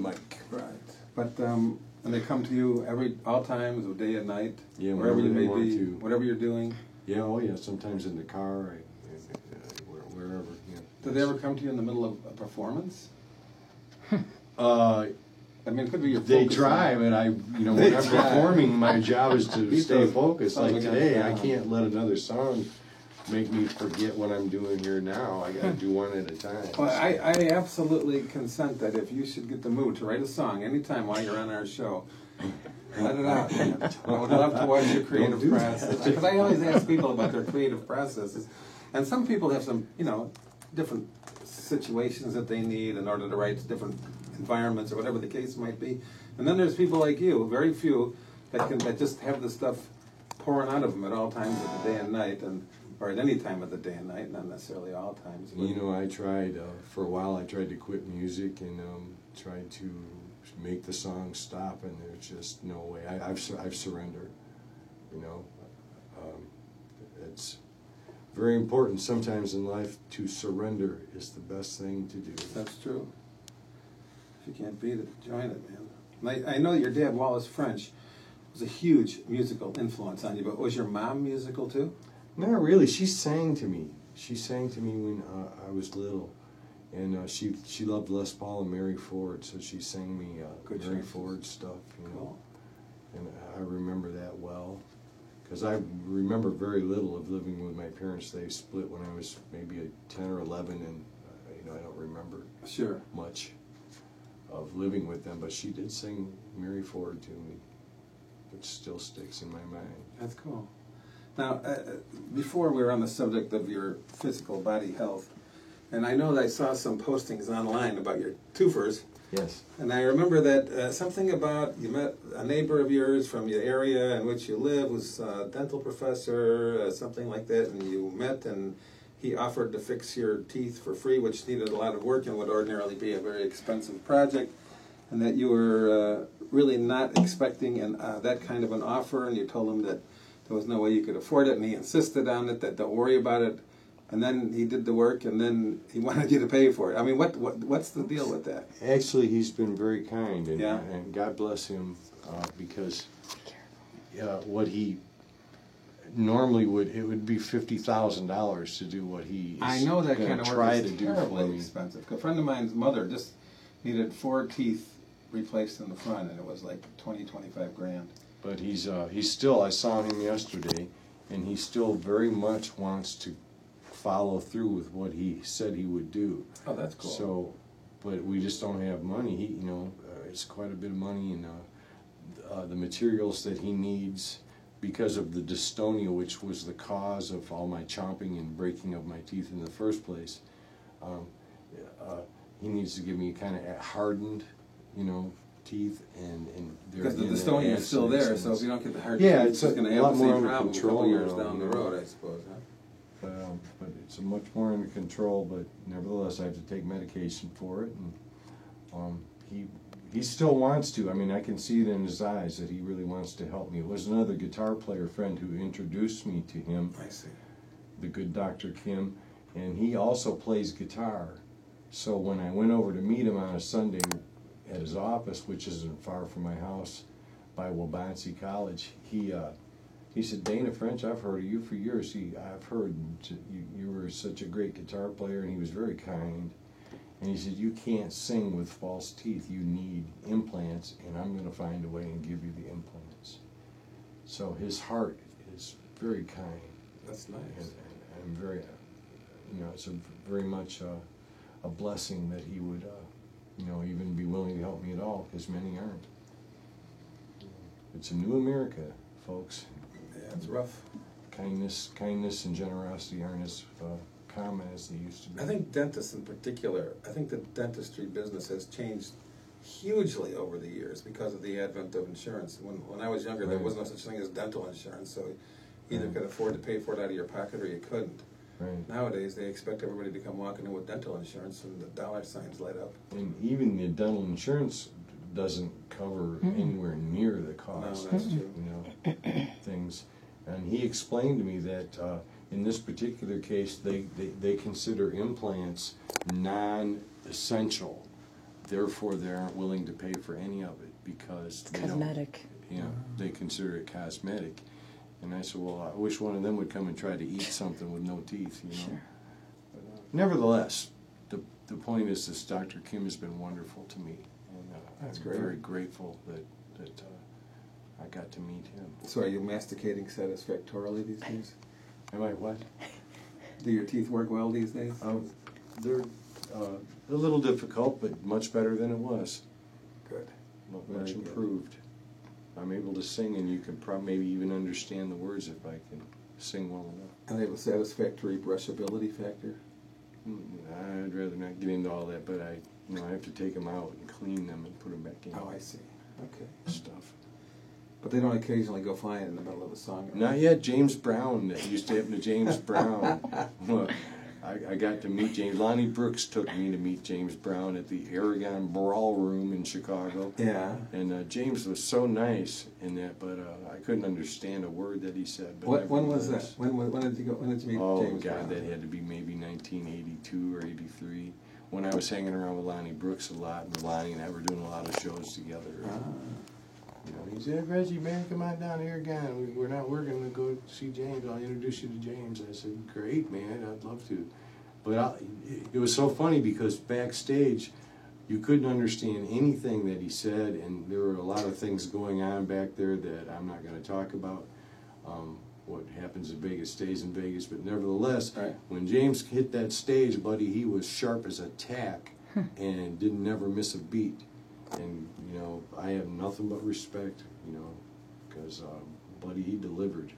like. Right. But and they come to you all times, of day and night, Yeah, wherever you may want be, to. whatever you're doing. Yeah, oh yeah, sometimes in the car, wherever. Yeah. Do they ever come to you in the middle of a performance? I mean, it could be your They focus try, on- but when I'm performing, my job is to Beat stay those focused. sons Like of today, guns I down. can't let another song make me forget what I'm doing here now. I gotta do one at a time. Well, I absolutely consent that if you should get the mood to write a song anytime while you're on our show, let it out. I would love to watch your creative do that. process. Because I always ask people about their creative processes. And some people have some, different situations that they need in order to write different environments or whatever the case might be. And then there's people like you, very few, that just have the stuff pouring out of them at all times of the day and night, or at any time of the day and night, not necessarily all times. But I tried, for a while, I tried to quit music and tried to make the song stop, and there's just no way. I've surrendered, it's very important sometimes in life to surrender is the best thing to do. That's true. If you can't beat it, join it, man. And I know your dad, Wallace French, was a huge musical influence on you, but was your mom musical too? Not really. She sang to me. She sang to me when I was little, and she loved Les Paul and Mary Ford, so she sang me Good Mary choices. Ford stuff, Cool. and I remember that well, because I remember very little of living with my parents. They split when I was maybe 10 or 11, and I don't remember Sure. much of living with them, but she did sing Mary Ford to me, which still sticks in my mind. That's cool. Now, before we were on the subject of your physical body health, and I know that I saw some postings online about your twofers, Yes. and I remember that something about you met a neighbor of yours from the area in which you live, was a dental professor, something like that, and you met and he offered to fix your teeth for free, which needed a lot of work and would ordinarily be a very expensive project, and that you were really not expecting that kind of an offer, and you told him that there was no way you could afford it, and he insisted on it, that don't worry about it, and then he did the work, and then he wanted you to pay for it. I mean, what's the deal with that? Actually, he's been very kind, and, Yeah. and God bless him, because what he normally it would be $50,000 to do what he I know that kind of try work to is do for terribly me. expensive. A friend of mine's mother just needed 4 teeth replaced in the front, and it was like 25 grand. But he's still. I saw him yesterday, and he still very much wants to follow through with what he said he would do. Oh, that's cool. So, but we just don't have money. It's quite a bit of money, and the materials that he needs because of the dystonia, which was the cause of all my chomping and breaking of my teeth in the first place. He needs to give me kind of hardened, teeth, and because the dystonia is still there, so if you don't get the hard yeah, teeth, it's it's going to a have lot the more same under problem a control couple years now, down the road, I suppose. Huh? But it's much more under control. But nevertheless, I have to take medication for it, and he still wants to. I mean, I can see it in his eyes that he really wants to help me. It was another guitar player friend who introduced me to him. I see. The good Dr. Kim, and he also plays guitar. So when I went over to meet him on a Sunday at his office, which isn't far from my house, by Wabansie College, he said, "Dana French, I've heard of you for years. I've heard you were such a great guitar player," and he was very kind. And he said, "You can't sing with false teeth. You need implants, and I'm going to find a way and give you the implants." So his heart is very kind. That's nice. And I'm very, it's very much a blessing that he would, even be willing to help me at all, because many aren't. It's a new America, folks. Yeah, it's rough. Kindness and generosity aren't as common as they used to be. I think dentists in particular, I think the dentistry business has changed hugely over the years because of the advent of insurance. When I was younger, there was no such thing as dental insurance, so you either could afford to pay for it out of your pocket or you couldn't. Right. Nowadays, they expect everybody to come walking in with dental insurance, and the dollar signs light up. And even the dental insurance doesn't cover anywhere near the cost. No, that's true. Things. And he explained to me that in this particular case, they consider implants non-essential, therefore they aren't willing to pay for any of it because It's they don't- cosmetic. you know, they consider it cosmetic. And I said, well, I wish one of them would come and try to eat something with no teeth, you know. Sure. But, nevertheless, the point is this Dr. Kim has been wonderful to me. And That's I'm great. very grateful that I got to meet him. So are you masticating satisfactorily these days? Am I what? Do your teeth work well these days? They're a little difficult, but much better than it was. Good. Much Very good. improved. I'm able to sing, and you can maybe even understand the words if I can sing well enough. And they have a satisfactory brushability factor? I'd rather not get into all that, but I have to take them out and clean them and put them back in. Oh, I see. Okay. Stuff. But they don't occasionally go flying in the middle of a song? Not yet. James Brown. That used to happen to James Brown. Well, I got to meet James. Lonnie Brooks took me to meet James Brown at the Aragon Ballroom in Chicago. Yeah. And James was so nice in that, but I couldn't understand a word that he said. But When was that? nevertheless- When did you go? When did you meet Oh, James God, Brown? that had to be maybe 1982 or 83, when I was hanging around with Lonnie Brooks a lot, and Lonnie and I were doing a lot of shows together. Ah. You know, he said, Reggie, man, come on down here again. We're not working to go see James. I'll introduce you to James. I said, great, man, I'd love to. But it was so funny because backstage, you couldn't understand anything that he said, and there were a lot of things going on back there that I'm not going to talk about. What happens in Vegas stays in Vegas, but nevertheless, Right. when James hit that stage, buddy, he was sharp as a tack and didn't never miss a beat. And, you know, I have nothing but respect, you know, because, buddy, he delivered.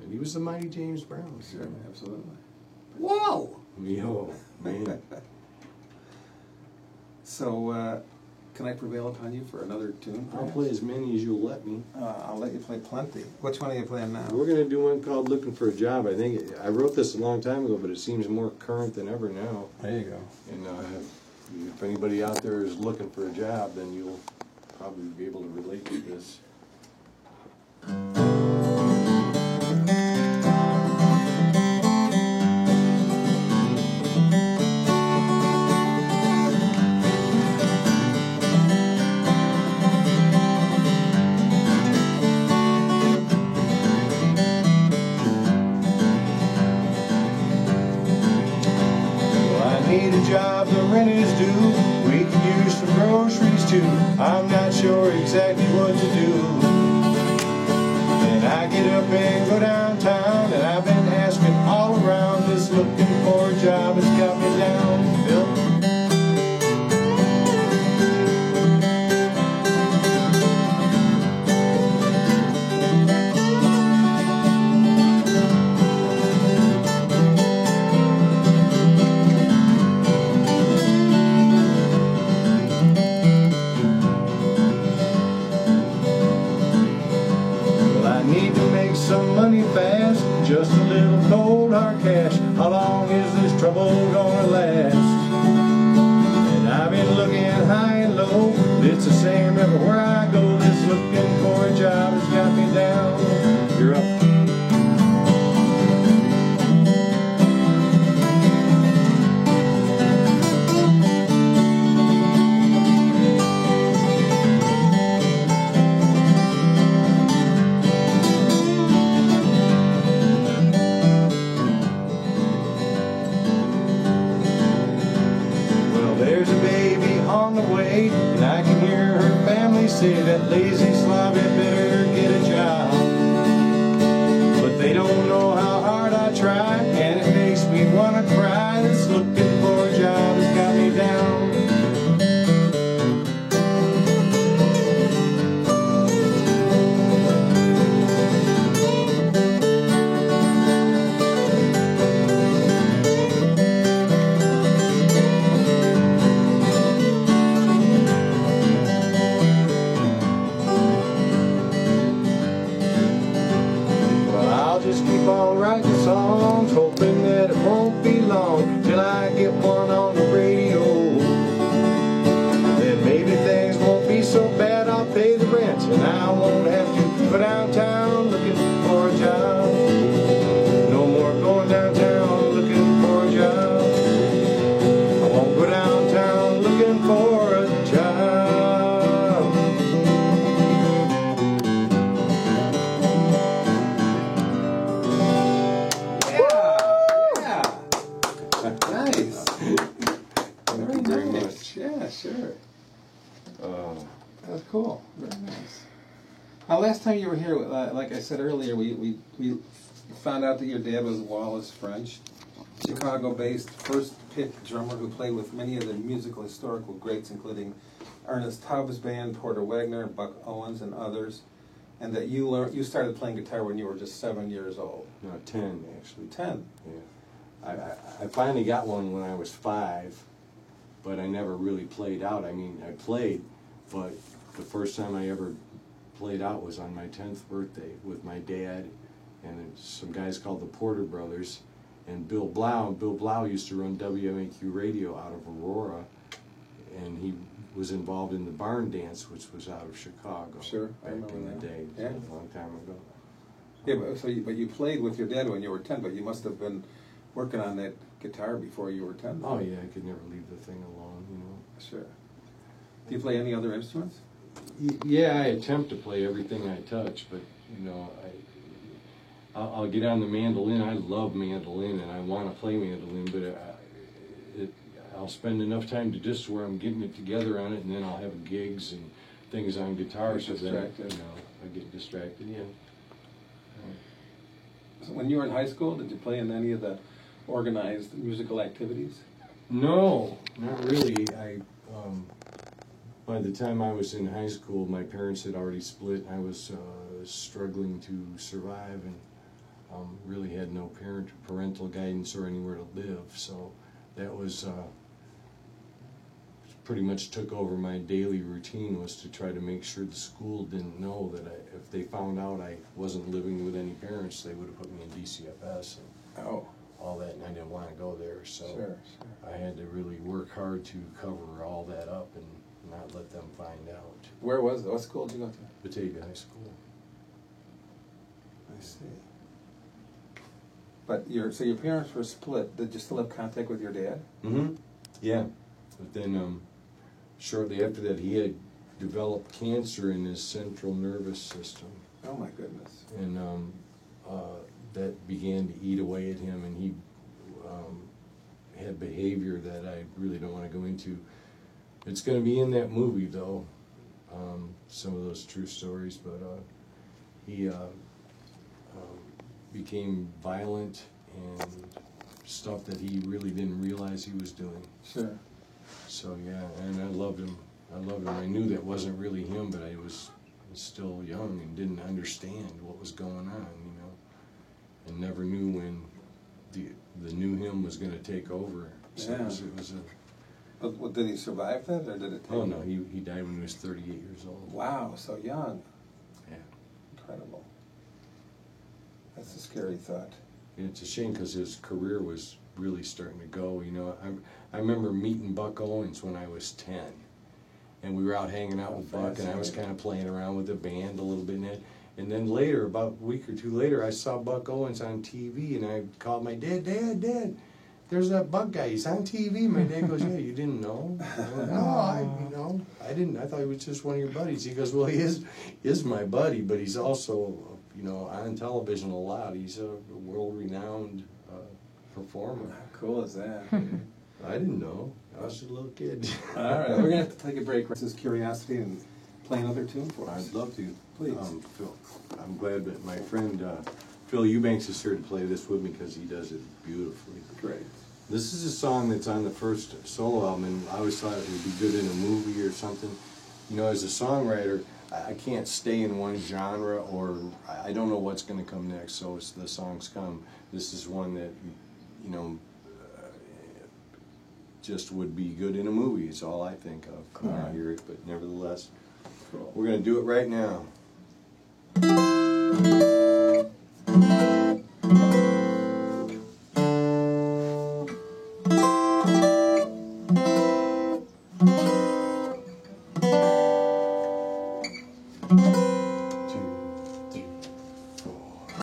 And he was the mighty James Brown. Sure, absolutely. Whoa! Yo, man. So, can I prevail upon you for another tune? I'll perhaps? play as many as you'll let me. I'll let you play plenty. Which one are you playing now? We're going to do one called Looking for a Job. I think I wrote this a long time ago, but it seems more current than ever now. There you go. And if anybody out there is looking for a job, then you'll probably be able to relate to this. Need a job, the rent is due. We could use some groceries too. I'm not sure exactly what to do. And I get up and go downtown, and I've been asking all around. This looking for a job has got me down, Bill. Some money fast, just a little cold hard cash. How long is this trouble gonna last? And I've been looking high and low, it's the same everywhere I go. This looking for a job has got me down. You're up. There's a baby on the way, and I can hear her family say that lazy slob had better get a job. But they don't know how hard I try, and it makes me want to cry. This looking for a job has got me down. Just keep on writing songs, hoping that it won't be long till I get one on the radio. Then maybe things won't be so bad, I'll pay the rent, and I won't have to go downtown looking for a job. No more going downtown looking for a job. I won't go downtown looking for That's cool. Very nice. Last time you were here, like I said earlier, we found out that your dad was Wallace French, Chicago-based first-pick drummer who played with many of the musical historical greats, including Ernest Tubbs Band, Porter Wagner, Buck Owens, and others, and that you started playing guitar when you were just 7 years old. No, 10 actually. 10. Yeah. I finally got one when I was 5, but I never really played out. I mean, I played, but the first time I ever played out was on my 10th birthday with my dad and some guys called the Porter Brothers and Bill Blau. Bill Blau used to run WMAQ radio out of Aurora, and he was involved in the Barn Dance, which was out of Chicago. Sure, back in the day. Yeah. A long time ago. Yeah, but you played with your dad when you were 10, but you must have been working on that guitar before you were 10. Oh yeah, I could never leave the thing alone, you know. Sure. Do you play any other instruments? Yeah, I attempt to play everything I touch, but you know, I'll get on the mandolin. I love mandolin, and I want to play mandolin, but I'll spend enough time to just where I'm getting it together on it, and then I'll have gigs and things on guitar, so that you know, I get distracted. Yeah. So when you were in high school, did you play in any of the organized musical activities? No, not really. By the time I was in high school, my parents had already split. I was struggling to survive and really had no parental guidance or anywhere to live. So that was pretty much took over my daily routine, was to try to make sure the school didn't know that if they found out I wasn't living with any parents, they would have put me in DCFS and all that, and I didn't want to go there. So Sure. I had to really work hard to cover all that up and not let them find out. Where was it? What school did you go to? Batavia High School. I see. But so your parents were split. Did you still have contact with your dad? Mm-hmm. Yeah. But then shortly after that, he had developed cancer in his central nervous system. Oh my goodness. And that began to eat away at him, and he had behavior that I really don't want to go into. It's going to be in that movie, though, some of those true stories, but he became violent and stuff that he really didn't realize he was doing. Sure. So, yeah, and I loved him. I knew that wasn't really him, but I was still young and didn't understand what was going on, you know, and never knew when the new him was going to take over. So Yeah. it was a... Well, did he survive that, or did it take Oh, no, he died when he was 38 years old. Wow, so young. Yeah. Incredible. That's a scary thought. And it's a shame because his career was really starting to go, you know. I remember meeting Buck Owens when I was 10. And we were out hanging out with Buck, and I was kind of playing around with the band a little bit. And then later, about a week or two later, I saw Buck Owens on TV, and I called my dad, Dad, there's that Buck guy, he's on TV. My dad goes, yeah, you didn't know? I went, no, I didn't. I thought he was just one of your buddies. He goes, well, he is my buddy, but he's also, you know, on television a lot. He's a world-renowned performer. How cool is that? I didn't know. I was a little kid. All right, we're going to have to take a break. This is Curiosity, and play another tune for us. I'd love to. Please. Phil, I'm glad that my friend Phil Eubanks is here to play this with me because he does it beautifully. Great. This is a song that's on the first solo album, and I always thought it would be good in a movie or something. You know, as a songwriter, I can't stay in one genre, or I don't know what's going to come next, so as the songs come, this is one that, you know, just would be good in a movie, is all I think of when I hear it, but nevertheless, Cool. we're going to do it right now.